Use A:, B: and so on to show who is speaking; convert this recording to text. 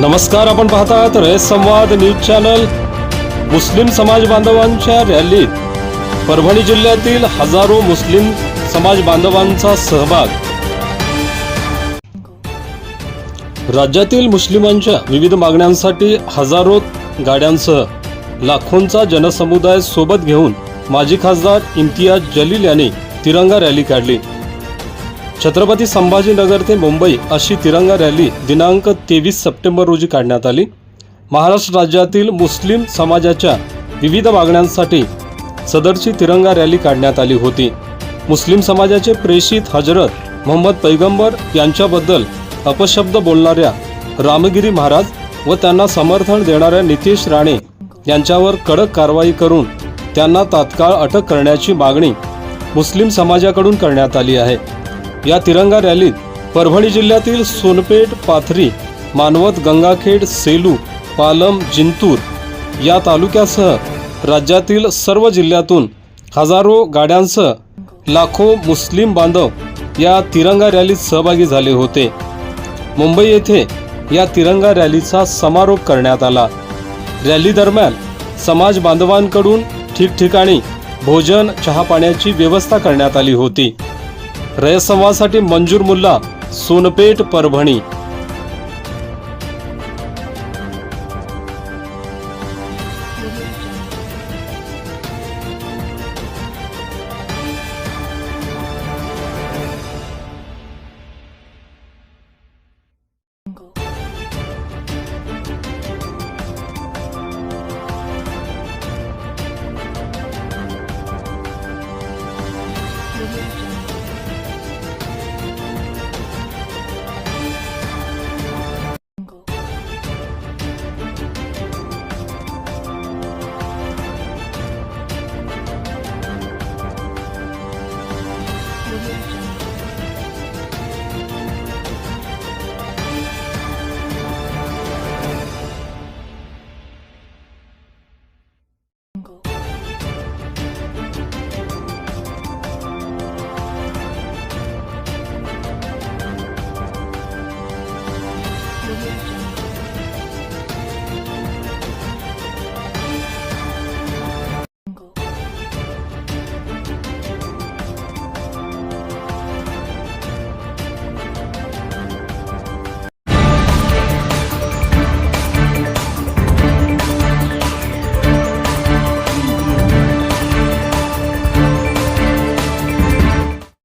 A: नमस्कार, आपण पाहत आहात रयत संवाद न्यूज चॅनल। मुस्लिम समाज बांधवांच्या रॅलीत परभणी जिल्ह्यातील हजारो मुस्लिम समाज बांधवांचा सहभाग। राज्यातील मुस्लिमांच्या विविध मागण्यांसाठी हजारो गाड्यांसह लाखोंचा जनसमुदाय सोबत घेऊन माजी खासदार इम्तियाज जलील यांनी तिरंगा रॅली काढली। छत्रपती संभाजीनगर ते मुंबई अशी तिरंगा रॅली दिनांक 23 सप्टेंबर रोजी काढण्यात आली। महाराष्ट्र राज्यातील मुस्लिम समाजाच्या विविध मागण्यांसाठी सदरची तिरंगा रॅली काढण्यात आली होती। मुस्लिम समाजाचे प्रेषित हजरत मोहम्मद पैगंबर यांच्याबद्दल अपशब्द बोलणाऱ्या रामगिरी महाराज व त्यांना समर्थन देणाऱ्या नितेश राणे यांच्यावर कडक कारवाई करून त्यांना तात्काळ अटक करण्याची मागणी मुस्लिम समाजाकडून करण्यात आली आहे। या तिरंगा रॅलीत परभणी जिल्ह्यातील सोनपेठ, पाथरी, मानवत, गंगाखेड, सेलू, पालम, जिंतूर या तालुक्यासह राज्यातील सर्व जिल्ह्यातून हजारो गाड्यांसह लाखो मुस्लिम बांधव या तिरंगा रॅलीत सहभागी झाले होते। मुंबई येथे या तिरंगा रॅलीचा समारोप करण्यात आला। रॅली दरम्यान समाज बांधवांकडून ठिकठिकाणी भोजन, चहा पाण्याची व्यवस्था करण्यात आली होती। रयत संवादसाठी मंजूर मुल्ला, सोनपेठ, परभणी।
B: Audio